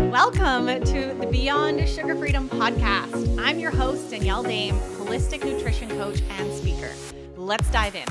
Welcome to the Beyond Sugar Freedom podcast. I'm your host, Danielle Dame, holistic nutrition coach and speaker. Let's dive in.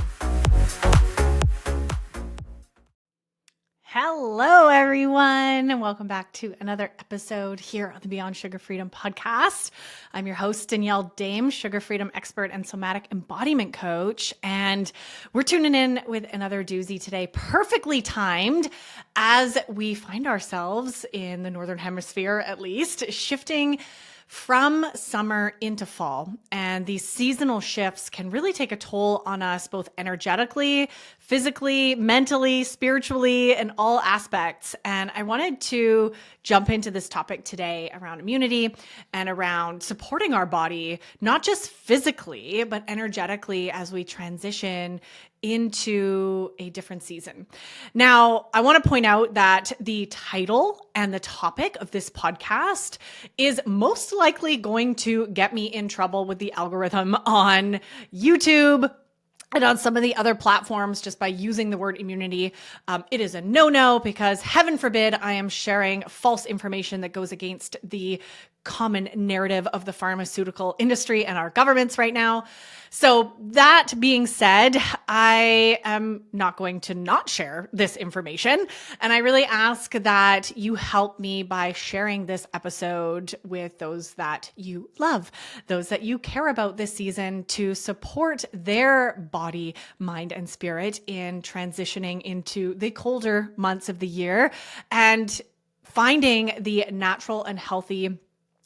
Hello, everyone, and welcome back to another episode here on the Beyond Sugar Freedom podcast. I'm your host, Danielle Dame, sugar freedom expert and somatic embodiment coach, and we're tuning in with another doozy today, perfectly timed as we find ourselves in the Northern Hemisphere, at least, shifting from summer into fall. And these seasonal shifts can really take a toll on us, both energetically, physically, mentally, spiritually, in all aspects. And I wanted to jump into this topic today around immunity and around supporting our body, not just physically, but energetically as we transition into a different season. Now, I want to point out that the title and the topic of this podcast is most likely going to get me in trouble with the algorithm on YouTube and on some of the other platforms just by using the word immunity. It is a no-no because heaven forbid I am sharing false information that goes against the common narrative of the pharmaceutical industry and our governments right now. So that being said, I am not going to not share this information. And I really ask that you help me by sharing this episode with those that you love, those that you care about this season, to support their body, mind, and spirit in transitioning into the colder months of the year and finding the natural and healthy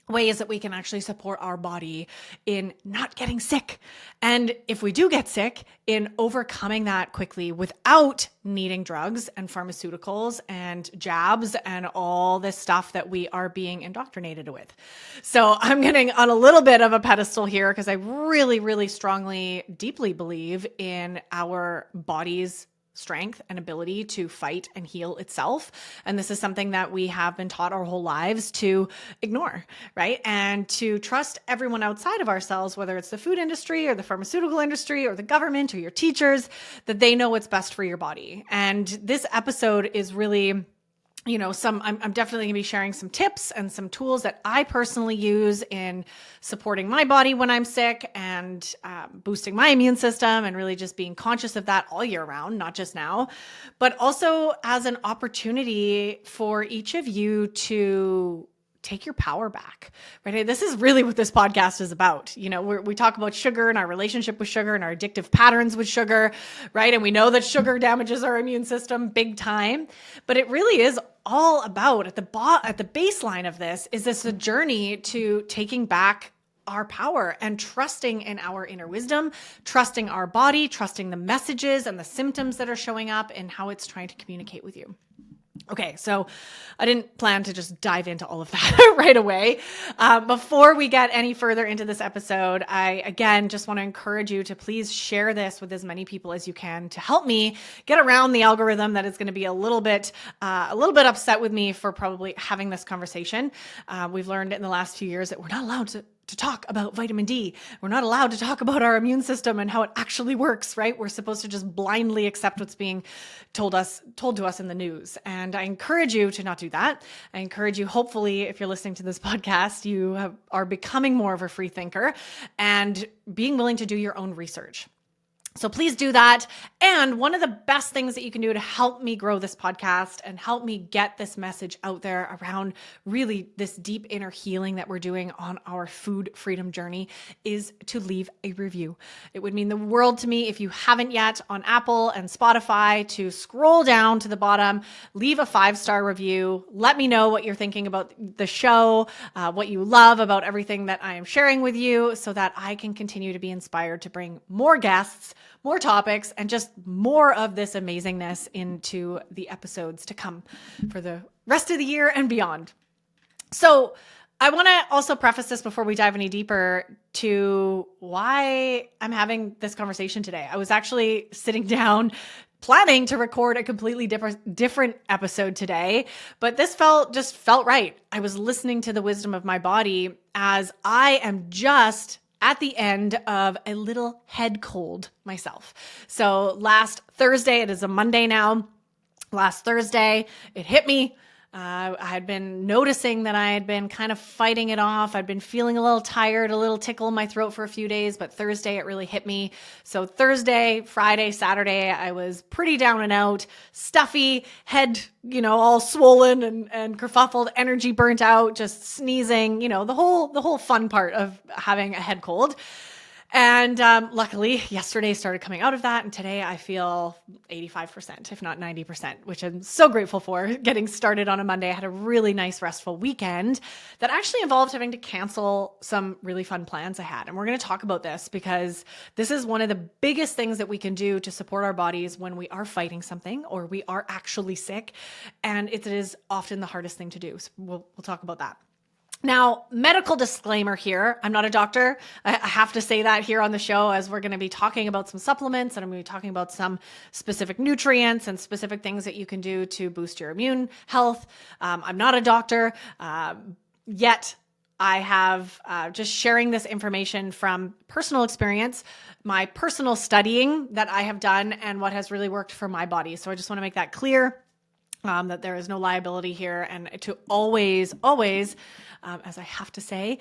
ways that we can actually support our body in not getting sick. And if we do get sick, in overcoming that quickly without needing drugs and pharmaceuticals and jabs and all this stuff that we are being indoctrinated with. So I'm getting on a little bit of a pedestal here because I really, really strongly, deeply believe in our body's strength and ability to fight and heal itself. And this is something that we have been taught our whole lives to ignore, right? And to trust everyone outside of ourselves, whether it's the food industry or the pharmaceutical industry or the government or your teachers, that they know what's best for your body. And this episode is really, I'm definitely gonna be sharing some tips and some tools that I personally use in supporting my body when I'm sick and boosting my immune system, and really just being conscious of that all year round, not just now, but also as an opportunity for each of you to take your power back, right? This is really what this podcast is about. We talk about sugar and our relationship with sugar and our addictive patterns with sugar, right? And we know that sugar damages our immune system big time, but it really is all about at the baseline of this is this a journey to taking back our power and trusting in our inner wisdom, trusting our body, trusting the messages and the symptoms that are showing up and how it's trying to communicate with you. Okay, so I didn't plan to just dive into all of that right away. Before we get any further into this episode, I, again, just want to encourage you to please share this with as many people as you can to help me get around the algorithm that is going to be a little bit upset with me for probably having this conversation. We've learned in the last few years that we're not allowed to talk about vitamin D. We're not allowed to talk about our immune system and how it actually works, right? We're supposed to just blindly accept what's being told to us in the news. And I encourage you to not do that. I encourage you, hopefully, if you're listening to this podcast, you are becoming more of a free thinker and being willing to do your own research. So please do that. And one of the best things that you can do to help me grow this podcast and help me get this message out there around really this deep inner healing that we're doing on our food freedom journey is to leave a review. It would mean the world to me if you haven't yet on Apple and Spotify to scroll down to the bottom, leave a 5-star review. Let me know what you're thinking about the show, what you love about everything that I am sharing with you so that I can continue to be inspired to bring more guests, more topics, and just more of this amazingness into the episodes to come for the rest of the year and beyond. So I want to also preface this before we dive any deeper to why I'm having this conversation today. I was actually sitting down planning to record a completely different episode today, but this felt right. I was listening to the wisdom of my body as I am just at the end of a little head cold myself. So last Thursday, it is a Monday now. Last Thursday, it hit me. I had been noticing that I had been kind of fighting it off. I'd been feeling a little tired, a little tickle in my throat for a few days, but Thursday it really hit me. So Thursday, Friday, Saturday, I was pretty down and out, stuffy, head, all swollen and kerfuffled, energy burnt out, just sneezing, the whole fun part of having a head cold. And luckily, yesterday started coming out of that. And today I feel 85%, if not 90%, which I'm so grateful for. Getting started on a Monday, I had a really nice, restful weekend that actually involved having to cancel some really fun plans I had. And we're going to talk about this because this is one of the biggest things that we can do to support our bodies when we are fighting something or we are actually sick. And it is often the hardest thing to do. So we'll talk about that. Now, medical disclaimer here. I'm not a doctor. I have to say that here on the show as we're going to be talking about some supplements and I'm going to be talking about some specific nutrients and specific things that you can do to boost your immune health. I'm not a doctor, yet I have just sharing this information from personal experience, my personal studying that I have done and what has really worked for my body. So I just want to make that clear. That there is no liability here, and to always, as I have to say,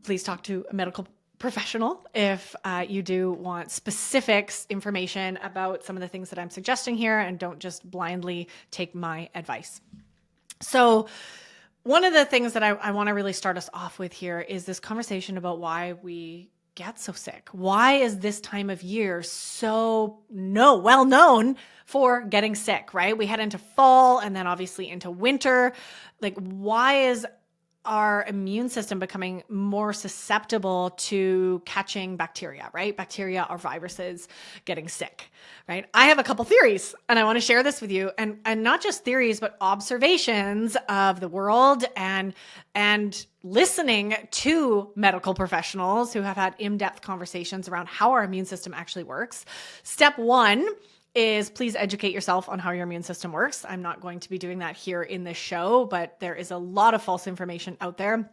please talk to a medical professional if you do want specifics information about some of the things that I'm suggesting here, and don't just blindly take my advice. So one of the things that I want to really start us off with here is this conversation about why we get so sick. Why is this time of year so well known for getting sick, right? We head into fall and then obviously into winter. Like, why is our immune system becoming more susceptible to catching bacteria, right? Bacteria or viruses getting sick, right? I have a couple theories and I want to share this with you, and not just theories, but observations of the world and listening to medical professionals who have had in-depth conversations around how our immune system actually works. Step one is please educate yourself on how your immune system works. I'm not going to be doing that here in this show, but there is a lot of false information out there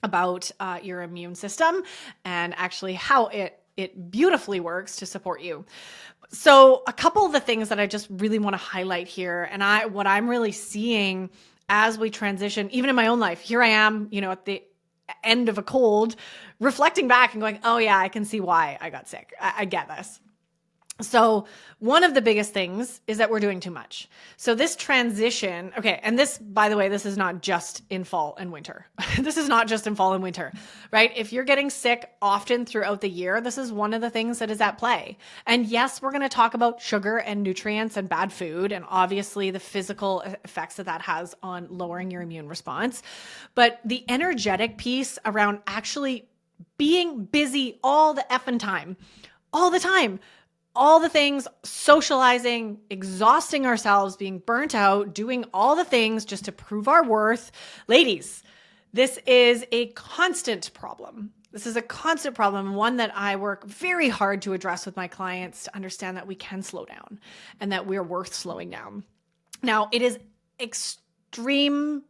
about your immune system and actually how it beautifully works to support you. So a couple of the things that I just really want to highlight here, and what I'm really seeing as we transition, even in my own life, here I am, at the end of a cold, reflecting back and going, oh yeah, I can see why I got sick. I get this. So one of the biggest things is that we're doing too much. So this transition, okay, and this, by the way, this is not just in fall and winter. This is not just in fall and winter, right? If you're getting sick often throughout the year, this is one of the things that is at play. And yes, we're going to talk about sugar and nutrients and bad food, and obviously the physical effects that has on lowering your immune response. But the energetic piece around actually being busy all the effing time, all the time, all the things, socializing, exhausting ourselves, being burnt out, doing all the things just to prove our worth. Ladies, this is a constant problem. This is a constant problem, one that I work very hard to address with my clients to understand that we can slow down and that we're worth slowing down. Now, it is extreme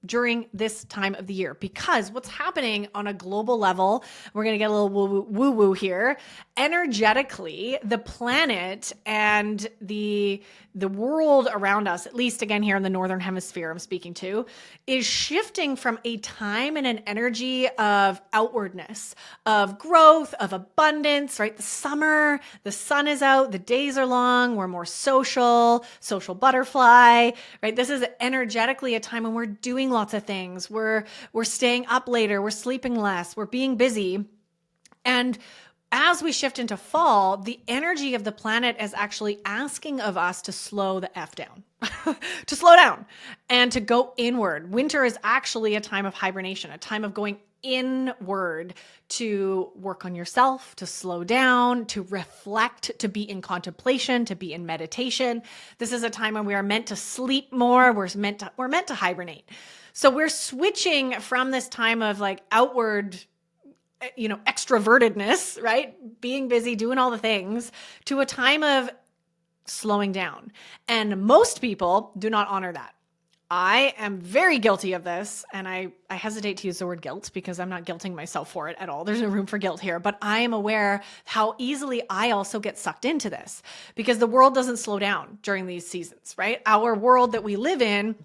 during this time of the year because what's happening on a global level, we're going to get a little woo-woo here. Energetically, the planet and the world around us, at least again here in the Northern Hemisphere I'm speaking to, is shifting from a time and an energy of outwardness, of growth, of abundance, right? The summer, the sun is out, the days are long, we're more social butterfly, right? This is energetically a time when we're doing lots of things. We're staying up later, we're sleeping less, we're being busy. And as we shift into fall, the energy of the planet is actually asking of us to slow the F down, to slow down and to go inward. Winter is actually a time of hibernation, a time of going inward to work on yourself, to slow down, to reflect, to be in contemplation, to be in meditation. This is a time when we are meant to sleep more. We're meant to hibernate. So we're switching from this time of like outward extrovertedness, right? Being busy, doing all the things, to a time of slowing down. And most people do not honor that. I am very guilty of this, and I hesitate to use the word guilt because I'm not guilting myself for it at all. There's no room for guilt here, but I am aware how easily I also get sucked into this because the world doesn't slow down during these seasons, right? Our world that we live in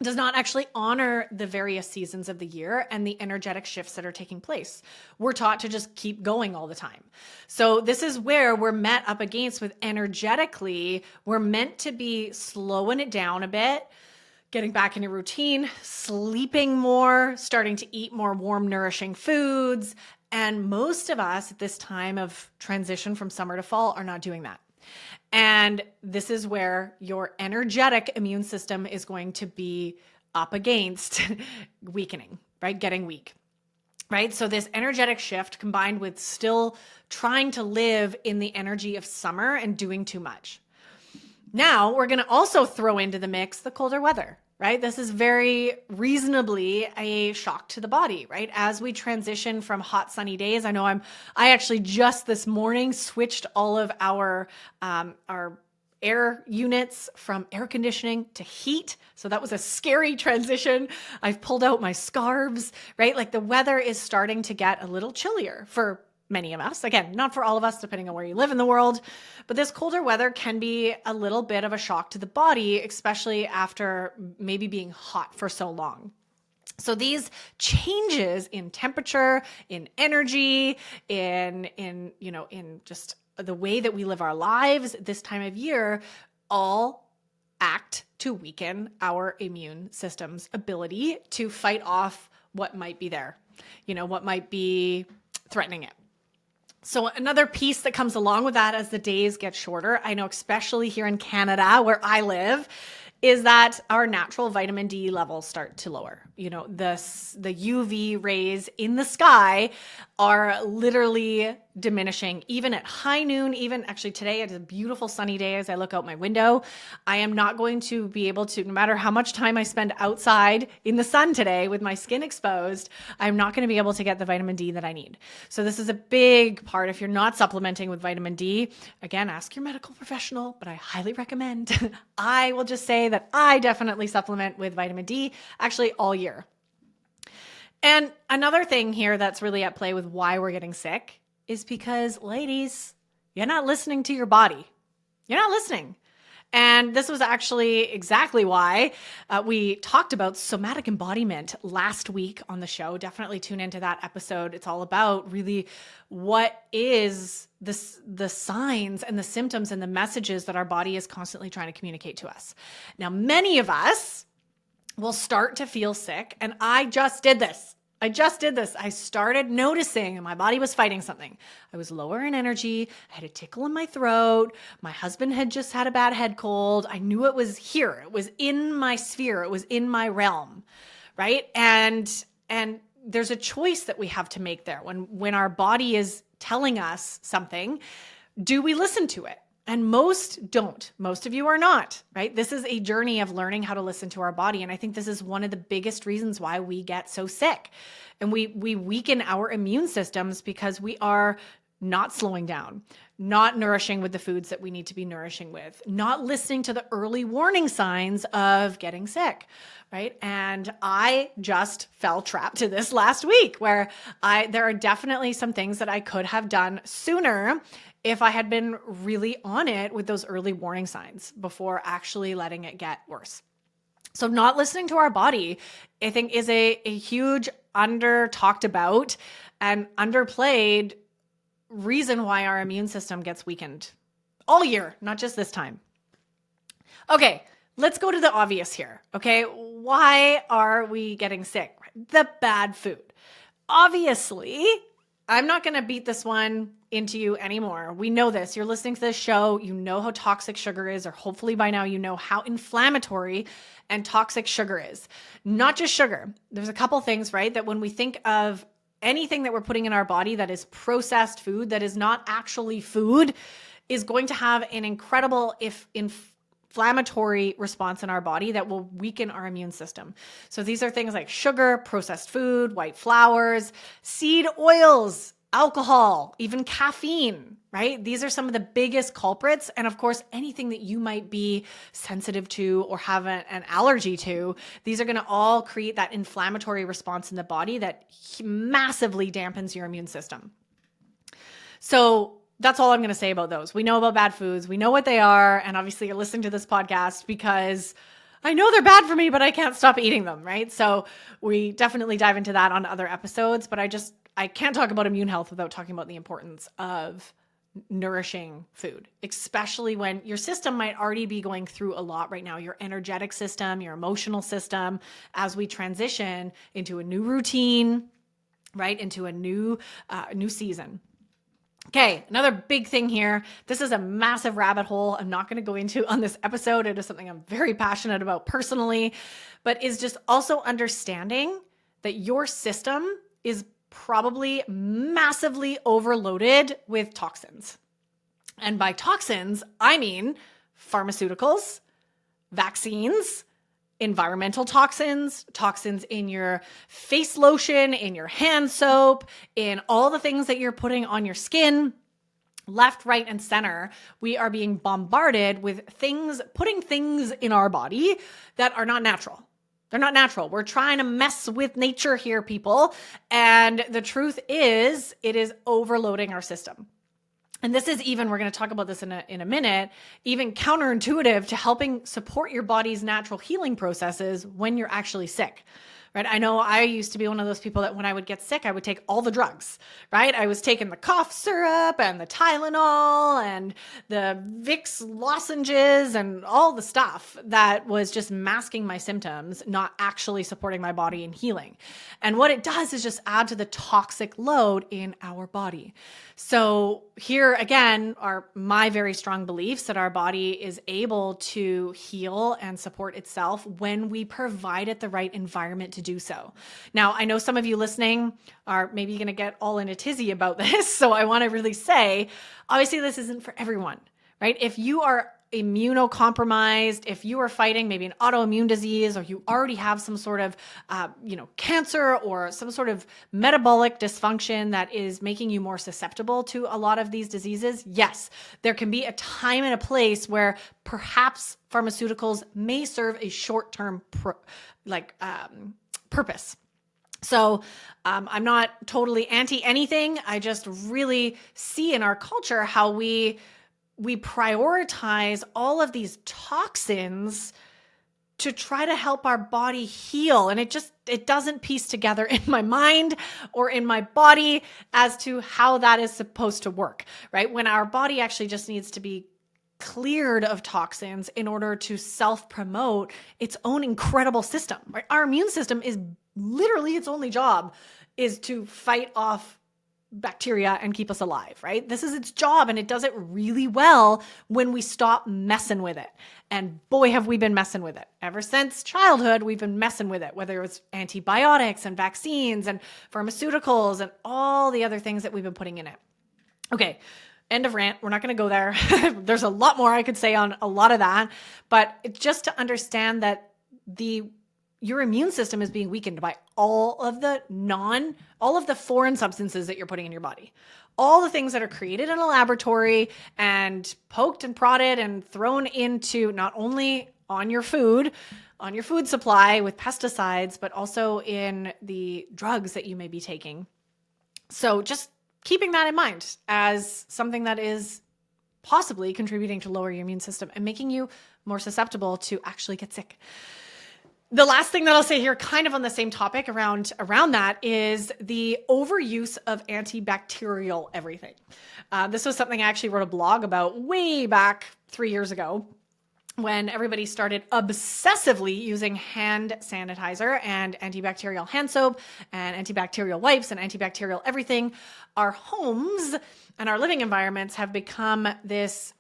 does not actually honor the various seasons of the year and the energetic shifts that are taking place. We're taught to just keep going all the time. So this is where we're met up against with energetically, we're meant to be slowing it down a bit, getting back into routine, sleeping more, starting to eat more warm, nourishing foods. And most of us at this time of transition from summer to fall are not doing that. And this is where your energetic immune system is going to be up against weakening, right? Getting weak, right? So this energetic shift combined with still trying to live in the energy of summer and doing too much. Now we're going to also throw into the mix the colder weather, right? This is very reasonably a shock to the body, right? As we transition from hot sunny days, I actually just this morning switched all of our air units from air conditioning to heat. So that was a scary transition. I've pulled out my scarves, right? Like the weather is starting to get a little chillier for many of us. Again, not for all of us, depending on where you live in the world, but this colder weather can be a little bit of a shock to the body, especially after maybe being hot for so long. So these changes in temperature, in energy, in just the way that we live our lives this time of year, all act to weaken our immune system's ability to fight off what might be there, what might be threatening it. So another piece that comes along with that as the days get shorter, I know especially here in Canada where I live, is that our natural vitamin D levels start to lower. The UV rays in the sky are literally diminishing, even at high noon, even actually today, it's a beautiful sunny day as I look out my window. I am not going to be able to, no matter how much time I spend outside in the sun today with my skin exposed, I'm not going to be able to get the vitamin D that I need. So this is a big part. If you're not supplementing with vitamin D, again, ask your medical professional, but I highly recommend. I will just say that I definitely supplement with vitamin D actually all year. And another thing here that's really at play with why we're getting sick is because, ladies, you're not listening to your body. You're not listening. And this was actually exactly why we talked about somatic embodiment last week on the show. Definitely tune into that episode. It's all about really what is the signs and the symptoms and the messages that our body is constantly trying to communicate to us. Now, many of us will start to feel sick, and I just did this. I started noticing my body was fighting something. I was lower in energy. I had a tickle in my throat. My husband had just had a bad head cold. I knew it was here. It was in my sphere. It was in my realm, right? And there's a choice that we have to make there. When our body is telling us something, do we listen to it? And most don't. Most of you are not, right? This is a journey of learning how to listen to our body. And I think this is one of the biggest reasons why we get so sick. And we weaken our immune systems because we are not slowing down, not nourishing with the foods that we need to be nourishing with, not listening to the early warning signs of getting sick, right? And I just fell trapped to this last week where there are definitely some things that I could have done sooner if I had been really on it with those early warning signs before actually letting it get worse. So not listening to our body, I think, is a huge under talked about and underplayed reason why our immune system gets weakened all year, not just this time. Okay, let's go to the obvious here. Okay, why are we getting sick? The bad food. Obviously, I'm not going to beat this one into you anymore. We know this. You're listening to this show. You know how toxic sugar is, or hopefully by now you know how inflammatory and toxic sugar is. Not just sugar. There's a couple things, right? That when we think of anything that we're putting in our body that is processed food, that is not actually food, is going to have an incredible inflammatory response in our body that will weaken our immune system. So these are things like sugar, processed food, white flours, seed oils, alcohol, even caffeine, right? These are some of the biggest culprits. And of course, anything that you might be sensitive to or have an allergy to, these are going to all create that inflammatory response in the body that massively dampens your immune system. So that's all I'm going to say about those. We know about bad foods. We know what they are. And obviously you're listening to this podcast because I know they're bad for me, but I can't stop eating them, right? So we definitely dive into that on other episodes, but I can't talk about immune health without talking about the importance of nourishing food, especially when your system might already be going through a lot right now, your energetic system, your emotional system, as we transition into a new routine, right? Into a new season. Okay, another big thing here. This is a massive rabbit hole I'm not going to go into on this episode. It is something I'm very passionate about personally, but is just also understanding that your system is probably massively overloaded with toxins. And by toxins, I mean pharmaceuticals, vaccines, environmental toxins, toxins in your face lotion, in your hand soap, in all the things that you're putting on your skin. Left, right, and center, we are being bombarded with things, putting things in our body that are not natural. They're not natural. We're trying to mess with nature here, people. And the truth is, it is overloading our system. And this is even, we're going to talk about this in a minute, even counterintuitive to helping support your body's natural healing processes when you're actually sick, right? I know I used to be one of those people that when I would get sick, I would take all the drugs, right? I was taking the cough syrup and the Tylenol and the Vicks lozenges and all the stuff that was just masking my symptoms, not actually supporting my body in healing. And what it does is just add to the toxic load in our body. So here again are my very strong beliefs that our body is able to heal and support itself when we provide it the right environment to do so. Now, I know some of you listening are maybe going to get all in a tizzy about this. So I want to really say, obviously this isn't for everyone, right? If you are immunocompromised, if you are fighting maybe an autoimmune disease, or you already have some sort of, cancer or some sort of metabolic dysfunction that is making you more susceptible to a lot of these diseases, yes, there can be a time and a place where perhaps pharmaceuticals may serve a short-term purpose. So I'm not totally anti anything. I just really see in our culture how we prioritize all of these toxins to try to help our body heal. And it doesn't piece together in my mind or in my body as to how that is supposed to work, right? When our body actually just needs to be cleared of toxins in order to self-promote its own incredible system, right? Our immune system is literally its only job is to fight off bacteria and keep us alive, right? This is its job, and it does it really well when we stop messing with it. And boy, have we been messing with it. Ever since childhood, we've been messing with it, whether it's antibiotics and vaccines and pharmaceuticals and all the other things that we've been putting in it. Okay, end of rant. We're not going to go there. There's a lot more I could say on a lot of that, but it's just to understand that your immune system is being weakened by all of the foreign substances that you're putting in your body. All the things that are created in a laboratory and poked and prodded and thrown into not only on your food supply with pesticides, but also in the drugs that you may be taking. So just keeping that in mind as something that is possibly contributing to lower your immune system and making you more susceptible to actually get sick. The last thing that I'll say here, kind of on the same topic around that, is the overuse of antibacterial everything. This was something I actually wrote a blog about way back 3 years ago when everybody started obsessively using hand sanitizer and antibacterial hand soap and antibacterial wipes and antibacterial everything. Our homes and our living environments have become this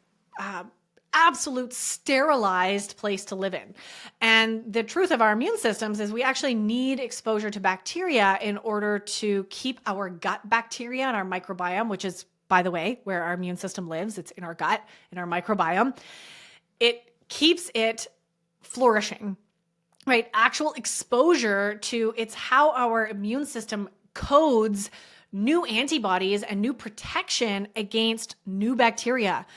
absolute sterilized place to live in. And the truth of our immune systems is we actually need exposure to bacteria in order to keep our gut bacteria and our microbiome, which is, by the way, where our immune system lives. It's in our gut, in our microbiome. It keeps it flourishing, right? Actual exposure to it's how our immune system codes new antibodies and new protection against new bacteria.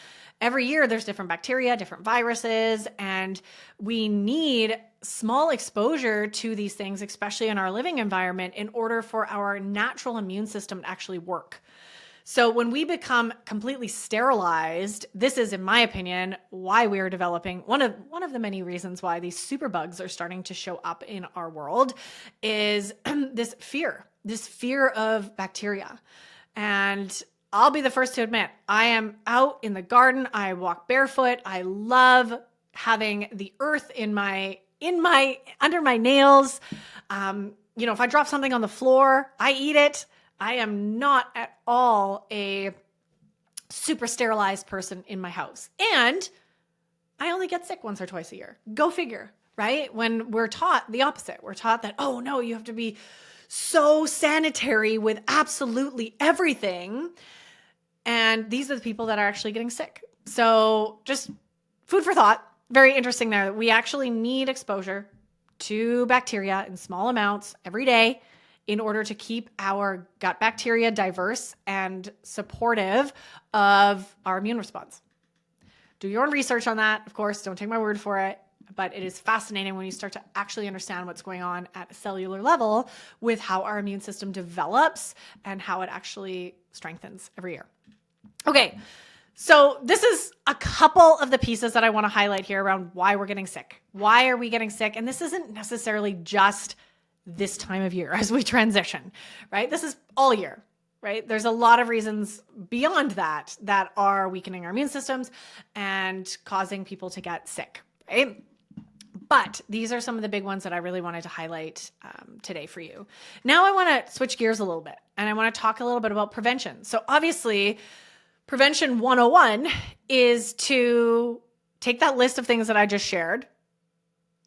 Every year there's different bacteria, different viruses, and we need small exposure to these things, especially in our living environment, in order for our natural immune system to actually work. So when we become completely sterilized, this is, in my opinion, why we are developing one of the many reasons why these superbugs are starting to show up in our world is this fear of bacteria. And I'll be the first to admit, I am out in the garden. I walk barefoot. I love having the earth under my nails. If I drop something on the floor, I eat it. I am not at all a super sterilized person in my house. And I only get sick once or twice a year. Go figure, right? When we're taught the opposite. We're taught that, oh no, you have to be so sanitary with absolutely everything. And these are the people that are actually getting sick. So just food for thought. Very interesting there. We actually need exposure to bacteria in small amounts every day in order to keep our gut bacteria diverse and supportive of our immune response. Do your own research on that. Of course, don't take my word for it, but it is fascinating when you start to actually understand what's going on at a cellular level with how our immune system develops and how it actually strengthens every year. Okay, so this is a couple of the pieces that I want to highlight here around why we're getting sick. Why are we getting sick? And this isn't necessarily just this time of year as we transition, right? This is all year, right? There's a lot of reasons beyond that are weakening our immune systems and causing people to get sick, right? But these are some of the big ones that I really wanted to highlight today for you. Now I want to switch gears a little bit and I want to talk a little bit about prevention. So obviously, Prevention 101 is to take that list of things that I just shared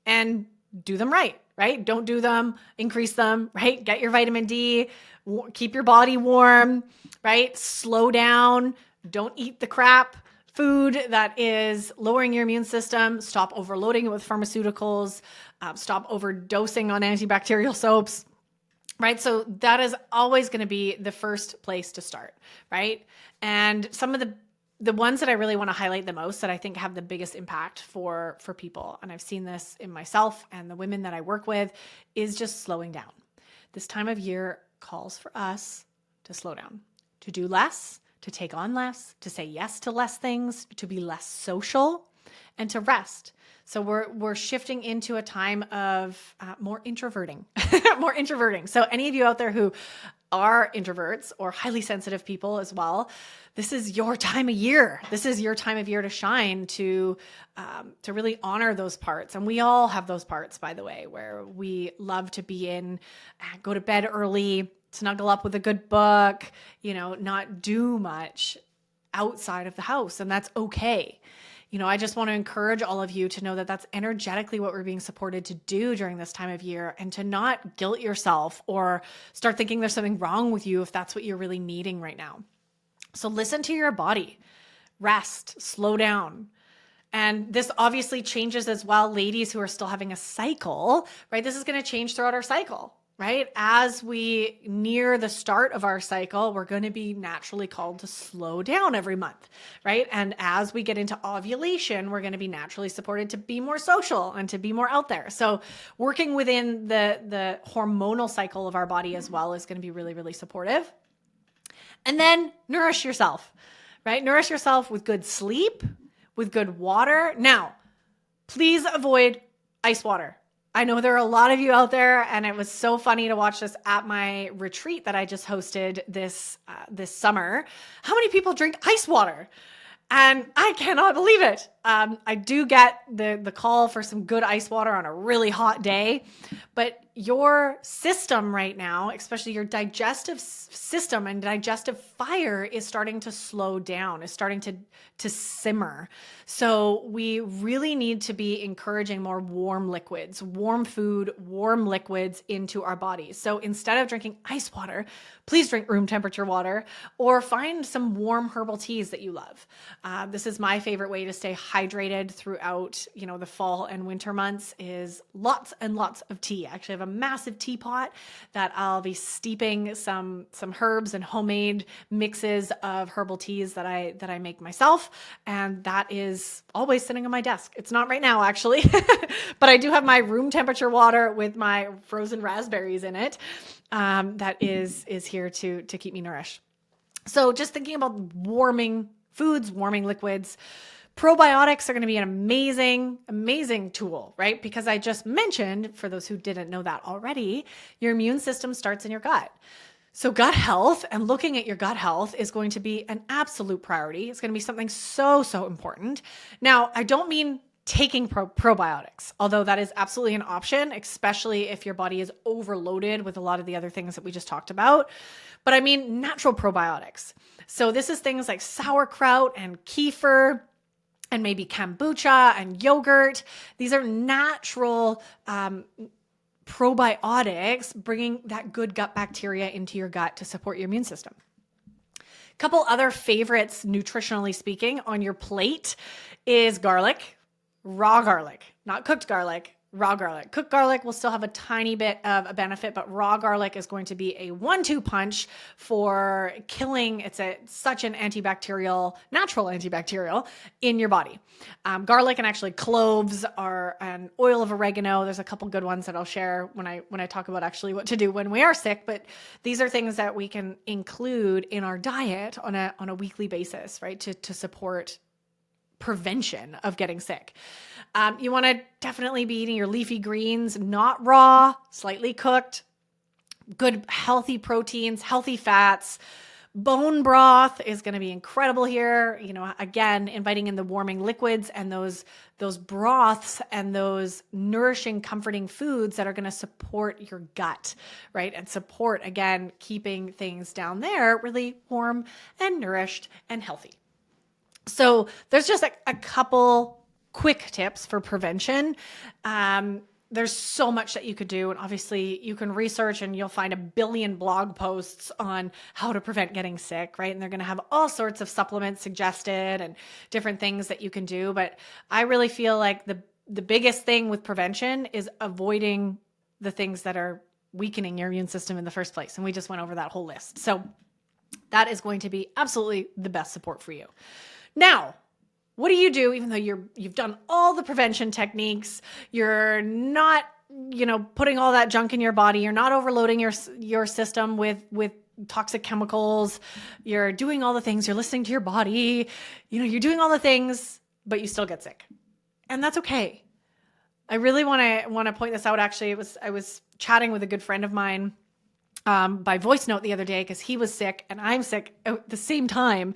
and do them right? Don't do them, increase them, right? Get your vitamin D, keep your body warm, right? Slow down, don't eat the crap food that is lowering your immune system, stop overloading it with pharmaceuticals, stop overdosing on antibacterial soaps. Right. So that is always going to be the first place to start. Right. And some of the ones that I really want to highlight the most that I think have the biggest impact for people, and I've seen this in myself and the women that I work with, is just slowing down. This time of year calls for us to slow down, to do less, to take on less, to say yes to less things, to be less social, and to rest. So we're shifting into a time of more introverting, more introverting. So any of you out there who are introverts or highly sensitive people as well, this is your time of year. This is your time of year to shine, to really honor those parts. And we all have those parts, by the way, where we love to be in, go to bed early, snuggle up with a good book, not do much outside of the house. And that's okay. I just want to encourage all of you to know that that's energetically what we're being supported to do during this time of year, and to not guilt yourself or start thinking there's something wrong with you if that's what you're really needing right now. So listen to your body, rest, slow down. And this obviously changes as well, ladies who are still having a cycle, right? This is going to change throughout our cycle. Right? As we near the start of our cycle, we're going to be naturally called to slow down every month, right? And as we get into ovulation, we're going to be naturally supported to be more social and to be more out there. So working within the hormonal cycle of our body as well is going to be really, really supportive. And then nourish yourself, right? Nourish yourself with good sleep, with good water. Now, please avoid ice water. I know there are a lot of you out there, and it was so funny to watch this at my retreat that I just hosted this summer. How many people drink ice water? And I cannot believe it. I do get the call for some good ice water on a really hot day, but your system right now, especially your digestive system and digestive fire, is starting to slow down, is starting to simmer. So we really need to be encouraging more warm liquids, warm food, warm liquids into our bodies. So instead of drinking ice water, please drink room temperature water, or find some warm herbal teas that you love. This is my favorite way to stay hydrated throughout, the fall and winter months, is lots and lots of tea. I actually have a massive teapot that I'll be steeping some herbs and homemade mixes of herbal teas that I make myself. And that is always sitting on my desk. It's not right now, actually, but I do have my room temperature water with my frozen raspberries in it. That is here to keep me nourished. So just thinking about warming foods, warming liquids, probiotics are going to be an amazing, amazing tool, right? Because I just mentioned, for those who didn't know that already, your immune system starts in your gut. So gut health and looking at your gut health is going to be an absolute priority. It's going to be something so, so important. Now, I don't mean taking probiotics, although that is absolutely an option, especially if your body is overloaded with a lot of the other things that we just talked about. But I mean natural probiotics. So this is things like sauerkraut and kefir and maybe kombucha and yogurt. These are natural probiotics, bringing that good gut bacteria into your gut to support your immune system. A couple other favorites, nutritionally speaking, on your plate is garlic, raw garlic, not cooked garlic, raw garlic. Cooked garlic will still have a tiny bit of a benefit, but raw garlic is going to be a 1-2 punch for killing. It's such an antibacterial, natural antibacterial in your body. Garlic and actually cloves are an oil of oregano. There's a couple good ones that I'll share when I talk about actually what to do when we are sick. But these are things that we can include in our diet on a weekly basis, right? To support prevention of getting sick. You want to definitely be eating your leafy greens, not raw, slightly cooked, good healthy proteins, healthy fats. Bone broth is going to be incredible here. Again, inviting in the warming liquids and those broths and those nourishing, comforting foods that are going to support your gut, right? And support, again, keeping things down there really warm and nourished and healthy. So there's just a couple quick tips for prevention. There's so much that you could do. And obviously you can research and you'll find a billion blog posts on how to prevent getting sick, right? And they're going to have all sorts of supplements suggested and different things that you can do. But I really feel like the biggest thing with prevention is avoiding the things that are weakening your immune system in the first place. And we just went over that whole list. So that is going to be absolutely the best support for you. Now, what do you do even though you've done all the prevention techniques, you're not, putting all that junk in your body, you're not overloading your system with toxic chemicals, you're doing all the things, you're listening to your body, you're doing all the things, but you still get sick. And that's okay. I really want to point this out. Actually, I was chatting with a good friend of mine by voice note the other day because he was sick and I'm sick at the same time.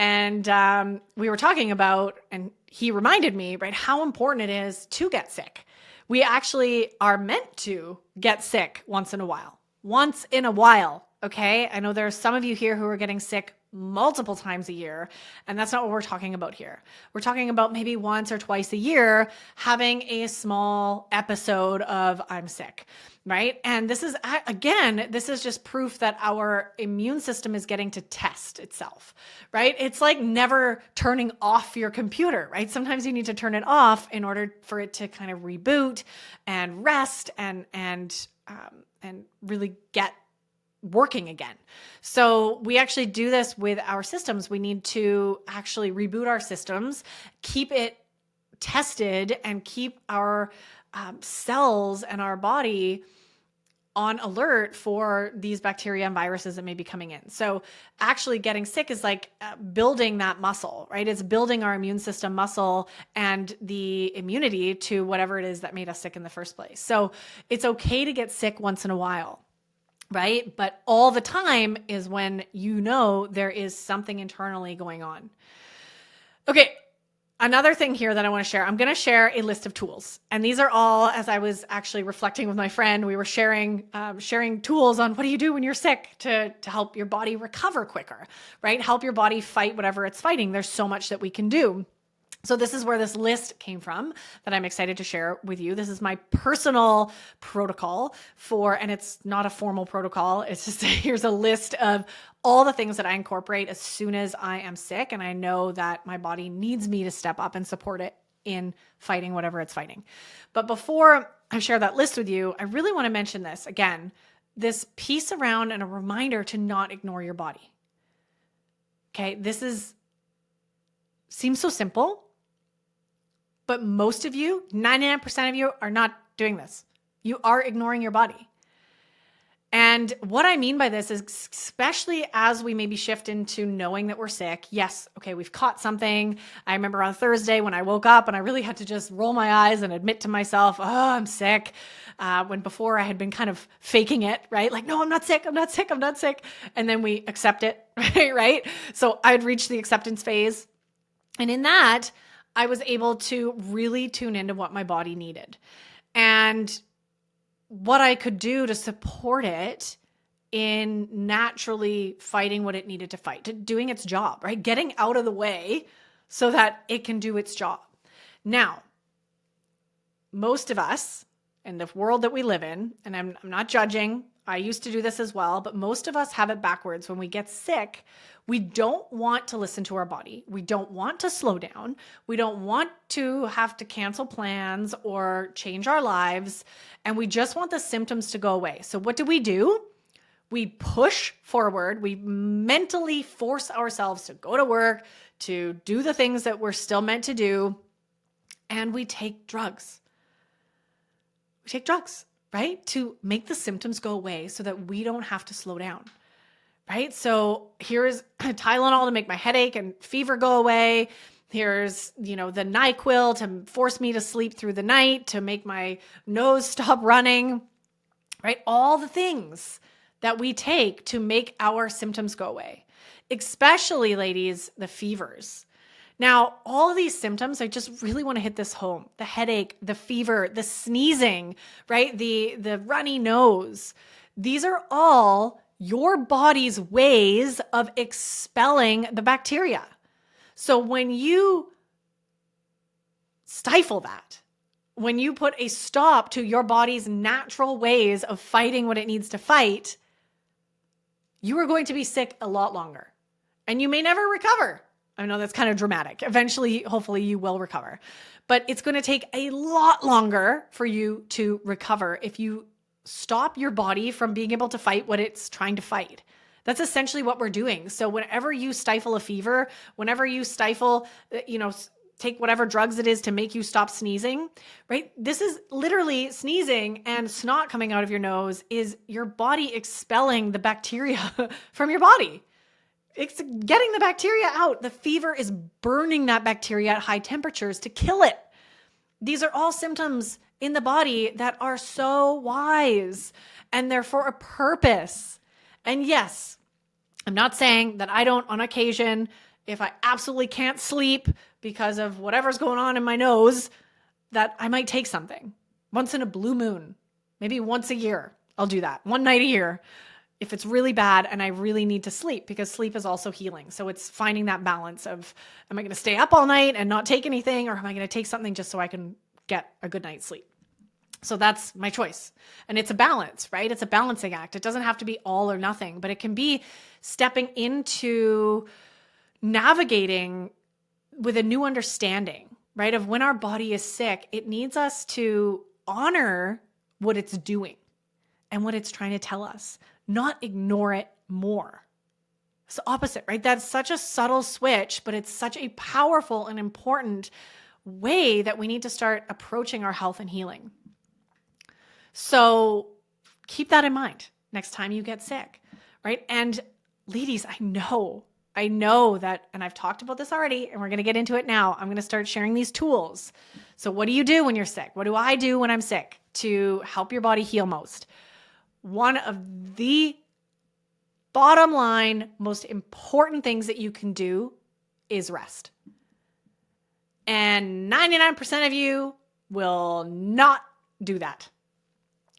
And we were talking about, and he reminded me, right, how important it is to get sick. We actually are meant to get sick once in a while. Once in a while, okay? I know there are some of you here who are getting sick multiple times a year, and that's not what we're talking about here. We're talking about maybe once or twice a year having a small episode of I'm sick, right? And this is, again, this is just proof that our immune system is getting to test itself, right? It's like never turning off your computer, right? Sometimes you need to turn it off in order for it to kind of reboot and rest and really get working again. So we actually do this with our systems. We need to actually reboot our systems, keep it tested, and keep our cells and our body on alert for these bacteria and viruses that may be coming in. So actually getting sick is like building that muscle, right? It's building our immune system muscle and the immunity to whatever it is that made us sick in the first place. So it's okay to get sick once in a while, right? But all the time is when there is something internally going on. Okay, another thing here that I want to share, I'm going to share a list of tools. And these are all, as I was actually reflecting with my friend, we were sharing tools on what do you do when you're sick to help your body recover quicker, right? Help your body fight whatever it's fighting. There's so much that we can do. So this is where this list came from that I'm excited to share with you. This is my personal protocol and it's not a formal protocol. It's just here's a list of all the things that I incorporate as soon as I am sick and I know that my body needs me to step up and support it in fighting whatever it's fighting. But before I share that list with you, I really want to mention this again, this piece around and a reminder to not ignore your body. Okay, seems so simple. But most of you, 99% of you, are not doing this. You are ignoring your body. And what I mean by this is, especially as we maybe shift into knowing that we're sick. Yes, okay, we've caught something. I remember on Thursday when I woke up and I really had to just roll my eyes and admit to myself, oh, I'm sick. When before I had been kind of faking it, right? Like, no, I'm not sick. I'm not sick. I'm not sick. And then we accept it, right? So I'd reached the acceptance phase. And in that, I was able to really tune into what my body needed and what I could do to support it in naturally fighting what it needed to fight, to doing its job, right? Getting out of the way so that it can do its job. Now, most of us in the world that we live in, and I'm not judging, I used to do this as well, but most of us have it backwards. When we get sick, we don't want to listen to our body. We don't want to slow down. We don't want to have to cancel plans or change our lives. And we just want the symptoms to go away. So what do? We push forward. We mentally force ourselves to go to work, to do the things that we're still meant to do. And we take drugs. We take drugs, right? To make the symptoms go away so that we don't have to slow down. Right? So here's Tylenol to make my headache and fever go away. Here's, the NyQuil to force me to sleep through the night, to make my nose stop running, right? All the things that we take to make our symptoms go away, especially, ladies, the fevers. Now, all of these symptoms, I just really want to hit this home. The headache, the fever, the sneezing, right? The runny nose. These are all your body's ways of expelling the bacteria. So when you stifle that, when you put a stop to your body's natural ways of fighting what it needs to fight, you are going to be sick a lot longer. And you may never recover. I know that's kind of dramatic. Eventually, hopefully you will recover. But it's going to take a lot longer for you to recover if you stop your body from being able to fight what it's trying to fight. That's essentially what we're doing. So whenever you stifle a fever, whenever you stifle, take whatever drugs it is to make you stop sneezing, right? This is literally sneezing and snot coming out of your nose is your body expelling the bacteria from your body. It's getting the bacteria out. The fever is burning that bacteria at high temperatures to kill it. These are all symptoms in the body that are so wise and they're for a purpose. And yes, I'm not saying that I don't, on occasion, if I absolutely can't sleep because of whatever's going on in my nose, that I might take something once in a blue moon, maybe once a year. I'll do that one night a year if it's really bad and I really need to sleep, because sleep is also healing. So it's finding that balance of, am I going to stay up all night and not take anything, or am I going to take something just so I can get a good night's sleep? So that's my choice. And it's a balance, right? It's a balancing act. It doesn't have to be all or nothing, but it can be stepping into navigating with a new understanding, right? Of when our body is sick, it needs us to honor what it's doing and what it's trying to tell us, not ignore it more. It's the opposite, right? That's such a subtle switch, but it's such a powerful and important way that we need to start approaching our health and healing. So keep that in mind next time you get sick, right? And ladies, I know that, and I've talked about this already, and we're going to get into it now. I'm going to start sharing these tools. So what do you do when you're sick? What do I do when I'm sick to help your body heal most? One of the bottom line, most important things that you can do is rest. And 99% of you will not do that.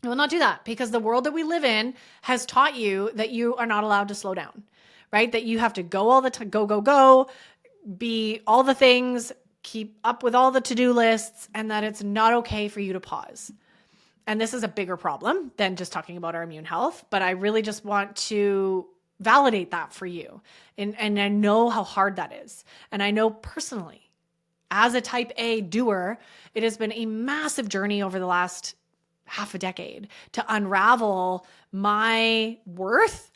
You will not do that because the world that we live in has taught you that you are not allowed to slow down, right? That you have to go all the time, go, be all the things, keep up with all the to-do lists, and that it's not okay for you to pause. And this is a bigger problem than just talking about our immune health, but I really just want to validate that for you. And I know how hard that is. And I know personally, as a type A doer, it has been a massive journey over the last half a decade to unravel my worth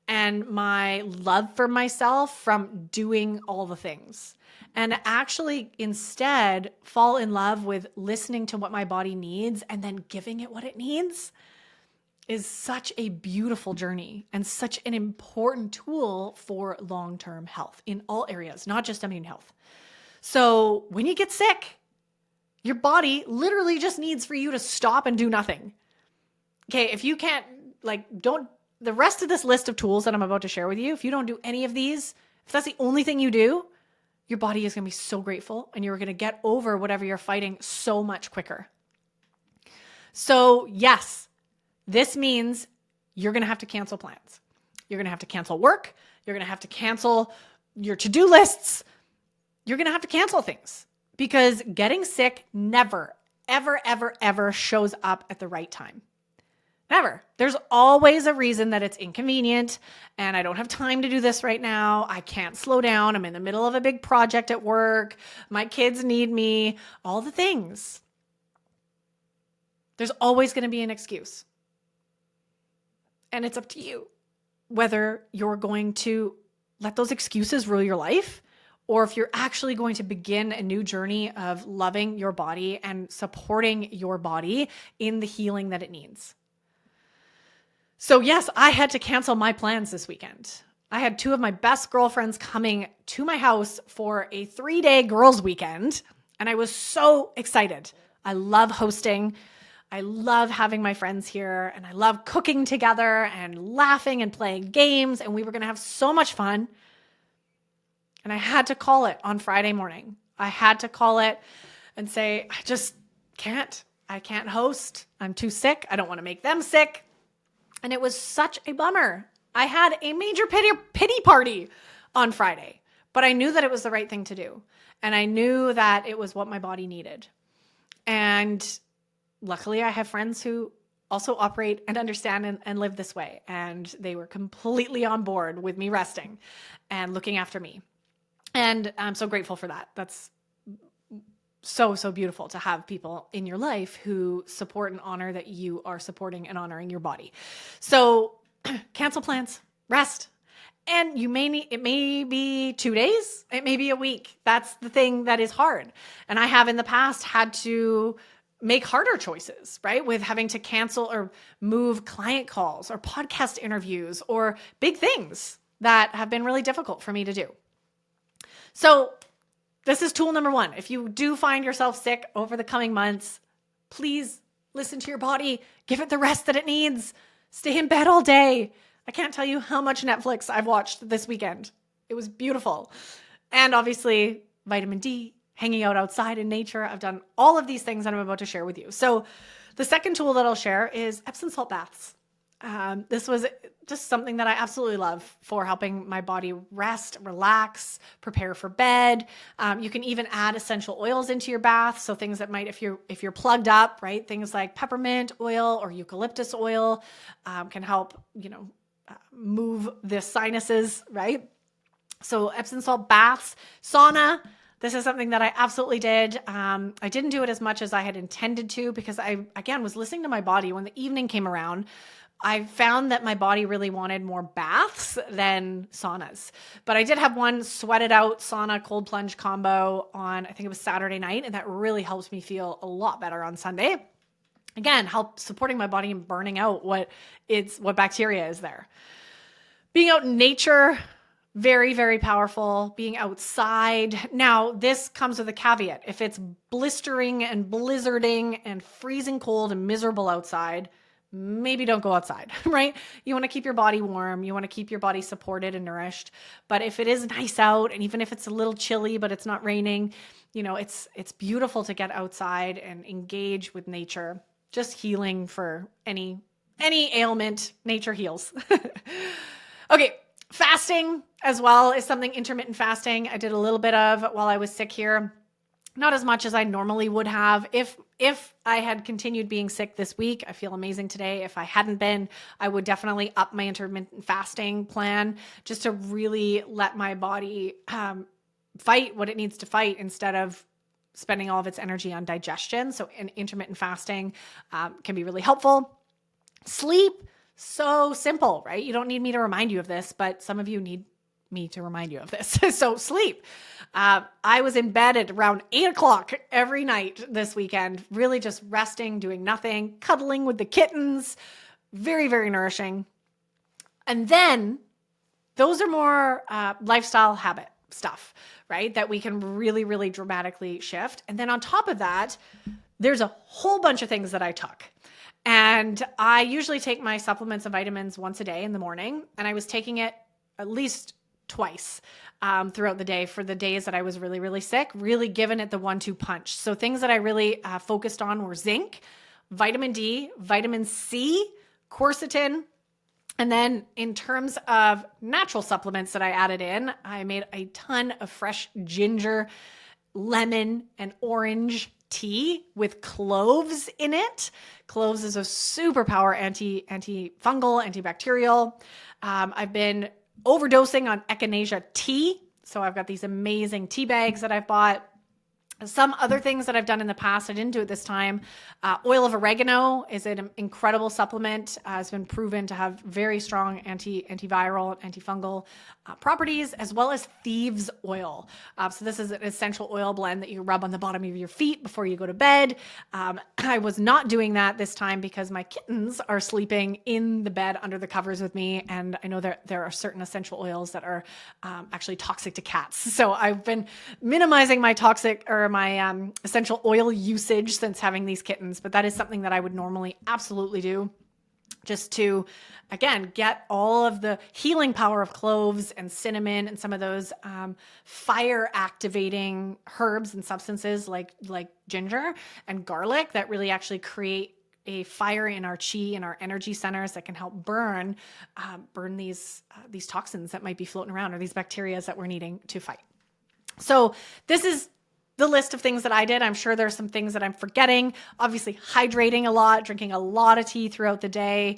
and my love for myself from doing all the things, and actually instead fall in love with listening to what my body needs and then giving it what it needs. is such a beautiful journey and such an important tool for long-term health in all areas, not just immune health. So when you get sick, your body literally just needs for you to stop and do nothing. Okay, if you can't, the rest of this list of tools that I'm about to share with you, if you don't do any of these, if that's the only thing you do, your body is going to be so grateful and you're going to get over whatever you're fighting so much quicker. So yes, this means you're going to have to cancel plans. You're going to have to cancel work. You're going to have to cancel your to-do lists. You're going to have to cancel things because getting sick never, ever, ever, ever shows up at the right time. Never. There's always a reason that it's inconvenient and I don't have time to do this right now. I can't slow down. I'm in the middle of a big project at work. My kids need me. All the things. There's always going to be an excuse. And it's up to you whether you're going to let those excuses rule your life or if you're actually going to begin a new journey of loving your body and supporting your body in the healing that it needs. So yes, I had to cancel my plans this weekend. I had 2 of my best girlfriends coming to my house for a 3-day girls' weekend, and I was so excited. I love hosting. I love having my friends here, and I love cooking together and laughing and playing games, and we were going to have so much fun. And I had to call it on Friday morning. I had to call it and say, I just can't. I can't host. I'm too sick. I don't want to make them sick. And it was such a bummer. I had a major pity party on Friday, but I knew that it was the right thing to do. And I knew that it was what my body needed. And luckily I have friends who also operate and understand and live this way. And they were completely on board with me resting and looking after me. And I'm so grateful for that. That's so beautiful to have people in your life who support and honor that you are supporting and honoring your body. So cancel plans, rest. And it may be 2 days, it may be a week. That's the thing that is hard. And I have in the past had to make harder choices, right? With having to cancel or move client calls or podcast interviews or big things that have been really difficult for me to do. So this is tool number 1. If you do find yourself sick over the coming months, please listen to your body. Give it the rest that it needs. Stay in bed all day. I can't tell you how much Netflix I've watched this weekend. It was beautiful. And obviously, vitamin D, hanging out outside in nature. I've done all of these things that I'm about to share with you. So the second tool that I'll share is Epsom salt baths. This was just something that I absolutely love for helping my body rest, relax, prepare for bed. You can even add essential oils into your bath. So things that might, if you're plugged up, right? Things like peppermint oil or eucalyptus oil can help, move the sinuses, right? So Epsom salt baths, sauna. This is something that I absolutely did. I didn't do it as much as I had intended to because I, again, was listening to my body. When the evening came around, I found that my body really wanted more baths than saunas. But I did have one sweated out sauna cold plunge combo on, I think it was Saturday night, and that really helped me feel a lot better on Sunday. Again, help supporting my body and burning out what bacteria is there. Being out in nature, very, very powerful. Being outside. Now, this comes with a caveat. If it's blistering and blizzarding and freezing cold and miserable outside, maybe don't go outside, right? You want to keep your body warm. You want to keep your body supported and nourished. But if it is nice out, and even if it's a little chilly, but it's not raining, it's beautiful to get outside and engage with nature. Just healing for any ailment, nature heals. Okay. Fasting as well is something, intermittent fasting. I did a little bit of while I was sick here. Not as much as I normally would have. If I had continued being sick this week, I feel amazing today. If I hadn't been, I would definitely up my intermittent fasting plan just to really let my body fight what it needs to fight instead of spending all of its energy on digestion. So intermittent fasting can be really helpful. Sleep, so simple, right? You don't need me to remind you of this, but some of you need me to remind you of this. So sleep. I was in bed at around 8:00 every night this weekend, really just resting, doing nothing, cuddling with the kittens, Very, very nourishing. And then those are more lifestyle habit stuff, right? That we can really, really dramatically shift. And then on top of that, there's a whole bunch of things that I took. And I usually take my supplements and vitamins once a day in the morning. And I was taking it at least twice throughout the day for the days that I was really, really sick, really giving it the 1-2 punch. So things that I really focused on were zinc, vitamin D, vitamin C, quercetin. And then in terms of natural supplements that I added in, I made a ton of fresh ginger, lemon, and orange tea with cloves in it. Cloves is a superpower antifungal, antibacterial. I've been overdosing on echinacea tea. So I've got these amazing tea bags that I've bought. Some other things that I've done in the past, I didn't do it this time. Oil of oregano is an incredible supplement. It's been proven to have very strong antiviral, antifungal properties, as well as thieves oil. So this is an essential oil blend that you rub on the bottom of your feet before you go to bed. I was not doing that this time because my kittens are sleeping in the bed under the covers with me. And I know there are certain essential oils that are actually toxic to cats. So I've been minimizing my toxic or my essential oil usage since having these kittens, but that is something that I would normally absolutely do just to, again, get all of the healing power of cloves and cinnamon and some of those fire activating herbs and substances like ginger and garlic that really actually create a fire in our chi and our energy centers that can help burn these toxins that might be floating around, or these bacteria that we're needing to fight. So this is the list of things that I did. I'm sure there's some things that I'm forgetting. Obviously, hydrating a lot, drinking a lot of tea throughout the day,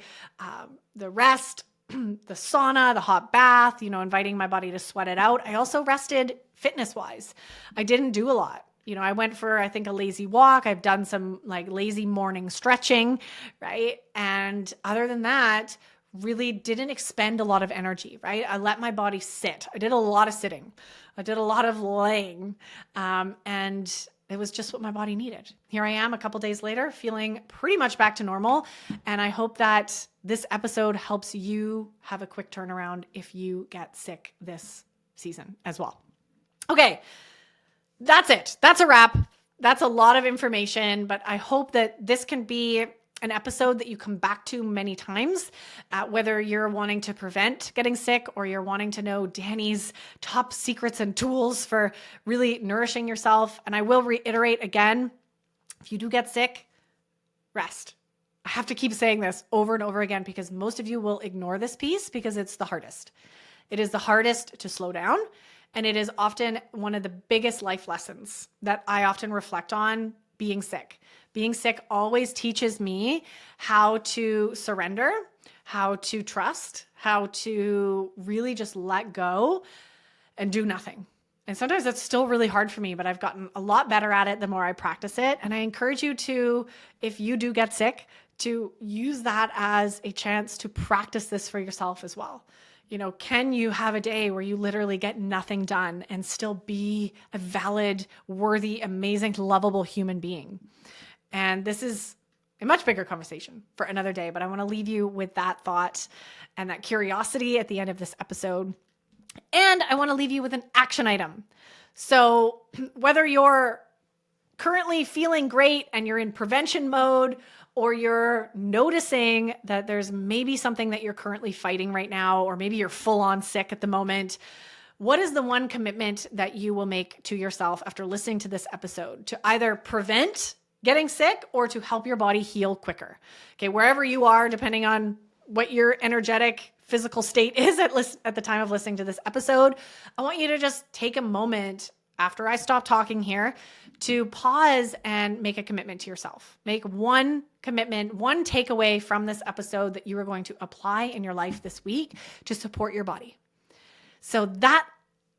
the rest, the sauna, the hot bath, inviting my body to sweat it out. I also rested fitness-wise. I didn't do a lot. I went for, I think, a lazy walk. I've done some lazy morning stretching, right? And other than that, really didn't expend a lot of energy, right? I let my body sit. I did a lot of sitting. I did a lot of laying. And it was just what my body needed. Here I am a couple days later, feeling pretty much back to normal. And I hope that this episode helps you have a quick turnaround if you get sick this season as well. Okay, that's it. That's a wrap. That's a lot of information, but I hope that this can be an episode that you come back to many times, whether you're wanting to prevent getting sick or you're wanting to know Danny's top secrets and tools for really nourishing yourself. And I will reiterate again, if you do get sick, rest. I have to keep saying this over and over again because most of you will ignore this piece because it's the hardest. It is the hardest to slow down. And it is often one of the biggest life lessons that I often reflect on being sick. Being sick always teaches me how to surrender, how to trust, how to really just let go and do nothing. And sometimes that's still really hard for me, but I've gotten a lot better at it the more I practice it. And I encourage you to, if you do get sick, to use that as a chance to practice this for yourself as well. Can you have a day where you literally get nothing done and still be a valid, worthy, amazing, lovable human being? And this is a much bigger conversation for another day, but I want to leave you with that thought and that curiosity at the end of this episode. And I want to leave you with an action item. So whether you're currently feeling great and you're in prevention mode, or you're noticing that there's maybe something that you're currently fighting right now, or maybe you're full on sick at the moment, what is the one commitment that you will make to yourself after listening to this episode to either prevent getting sick or to help your body heal quicker? Okay, wherever you are, depending on what your energetic physical state is at the time of listening to this episode, I want you to just take a moment after I stop talking here to pause and make a commitment to yourself. Make one commitment, one takeaway from this episode that you are going to apply in your life this week to support your body. So that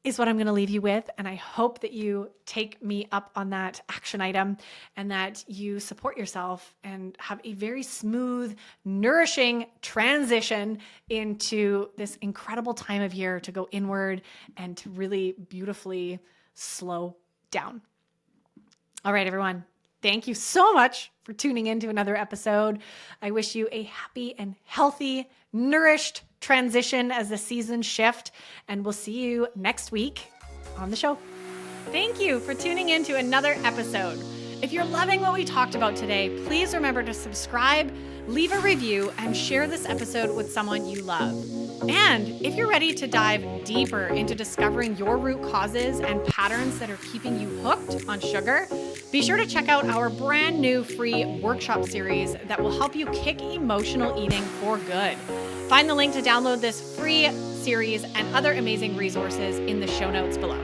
is what I'm going to leave you with. And I hope that you take me up on that action item and that you support yourself and have a very smooth, nourishing transition into this incredible time of year to go inward and to really beautifully slow down. All right, everyone. Thank you so much for tuning in to another episode. I wish you a happy and healthy, nourished transition as the seasons shift, and we'll see you next week on the show. Thank you for tuning in to another episode. If you're loving what we talked about today, please remember to subscribe, leave a review, and share this episode with someone you love. And if you're ready to dive deeper into discovering your root causes and patterns that are keeping you hooked on sugar, be sure to check out our brand new free workshop series that will help you kick emotional eating for good. Find the link to download this free series and other amazing resources in the show notes below.